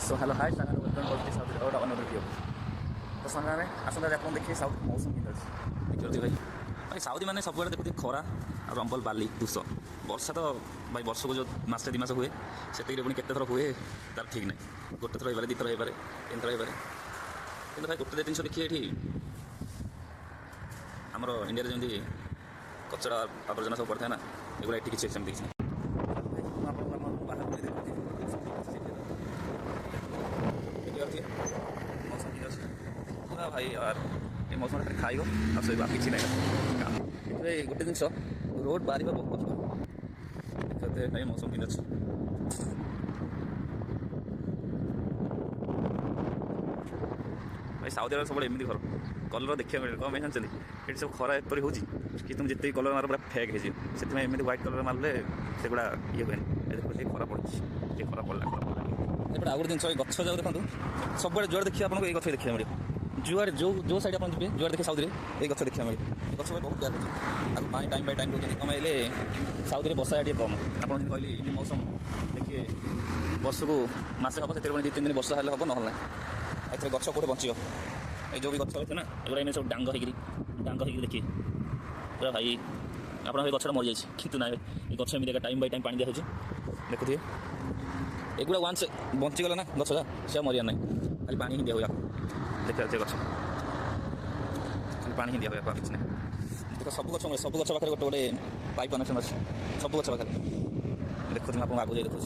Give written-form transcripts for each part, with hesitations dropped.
So hello hi सागर welcome करते south और another video तो सामने आसंता आपन देखिए साउथ मौसम केମିତି ଅଛି देखिए भाई साउदी मैंने सब देखुते खरा और रंबल बाली तुष वर्षा तो भाई वर्ष को जो मासे 2 मास हुए से पुणी केते थर हुए तार ठीक ना गोटे थर हो 2 थर हो 3 थर हो कि भाई गोटे जिन देखिए ये आमर इंडिया जमी कचरा आवर्जना सब पड़ता है ना एगुला ये किसी सेमती किसी पूरा भाई यार ये मौसम खाइब और शोब किसी ना गोटे जिन रोड बाहर बहुत कष्ट भाई मौसम दिन अच्छे भाई साउदी अरब सब एमती घर कलर देखा मिले कम जानते ये सब खरा एपरी हो कि तुम जिते कलर मार पूरा फेक हो से व्हाइट कलर मारे से गुड़ा ये हुए देखो खरा पड़े खरा पड़ा एपटे आउ गए जिन गच जाओ देखो सब जुआड़े देखिए आपको ये गच देखा मिले जुआड़े जो साइड आप जी जुआड़े देखिए साउदी ये गच देखा मिले गच बहुत प्यार होती पानी टाइम बाय टाइम रोज कमाइले साउदी बर्षा ये कम आप कहली मौसम देखिए वर्ष को मसे हम से 2-3 दिन वर्षा हेल्ले हम ना ए गच कौटे बच ये जो भी गच अच्छे ना एगुड़ा सब डांग हो देखिए पूरा भाई आप गचटा मरी जाए कितु ना ये गच एमती टाइम बाय टाइम पानी दिया देखुए एगुड़ा वान्स बंचीगला ना गच से मरिया ना खाली पानी ही दिया हुआ देखिए गच खाली पानी ही दिया हुआ किसी ना देख सब गच पाखे गोटे गोटे पाइप कनेक्शन अच्छे सब गच पाखे देखुँ आप आगे जाए देखुँ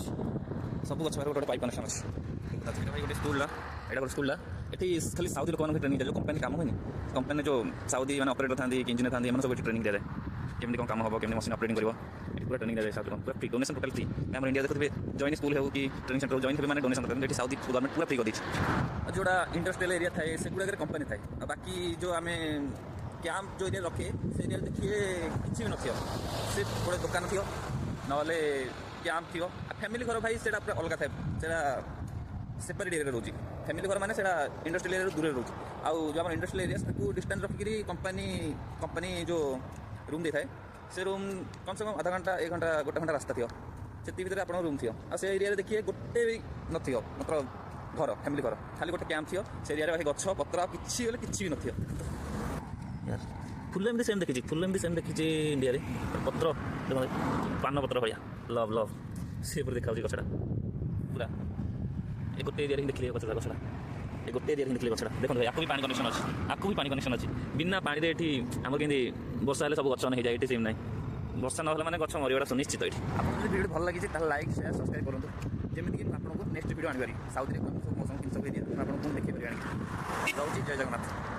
सब गच पाखे गोटे पाइप कनेक्शन अच्छे भाई गोटे स्कूल यहाँ गोटे स्कूल ये खाली साउदी लोक ट्रेनिंग दिया जो कंपनी काम हुए कंपनी जो साउदी मैंने ऑपरेटर था इंजीनियर था सब ट्रेनिंग दिया जाए केमी कौन काम हम केमी मशीन ऑपरेटिंग कर पूरा ट्रेनिंग दिया जाए पूरा फ्री डोनेशन टोटल फ्री आम इंडिया देखते जॉइन स्कूल हो कि ट्रेनिंग सेंटर जॉइन करेंगे डोनेशन करेंगे साउदी गवर्नमेंट पूरा फ्री कर दी जोड़ा इंडस्ट्रियल एरिया थाए से गुड़ा कंपनी थाए बाकी जो आम कैंप जो एरिया रखे से एरिया देखिए किसी भी नथियो सिर्फ गोटे दुकान थी ना कैंप थी फैमिली घर भाई से पूरा अलग थाए से सेपरेट एरिया रोचे फैमिली घर मैंने इंडस्ट्रियल एरिया दूर रोचे आउ जो आम इंडस्ट्रियल एरिया डिस्टेंस रखिकी कंपनी जो रूम दे थाए से रूम कम से कम आधा घंटा 1 घंटा गोटे घंटा रास्ता थी से भीतर आप रूम थी आ से एरिया देखिए गोटे भी नथी मतलब घर फैमिली घर खाली गोटे कैंप थी से एरिया गछ पत्र किसी भी नथी यार फुल एमती सेम देखी फुल एमती सेम देखी इंडिया पत्र पान पत्र भाया लव लव से देखा गछटा पूरा ये गोटे एरिया देखिए गछटा ये गोटे एरिया देखिए गछटा देखो भाई आपको भी पानी कनेक्शन अच्छी आपको भी पानी कनेक्शन अच्छी बिना पानी ये आम कि वर्षा हेल्ले सब गच नहीं जाए ये सेम ना वर्षा ना मैंने गच मरवा सुनिश्चित ये आपको वीडियो भल लगी लाइक शेयर सब्सक्राइब करूँ जमीक आपको नेक्स्ट वीडियो आनी साउथ मौसम किन सब एरिया आपको देखिए रोचे जय जगन्नाथ।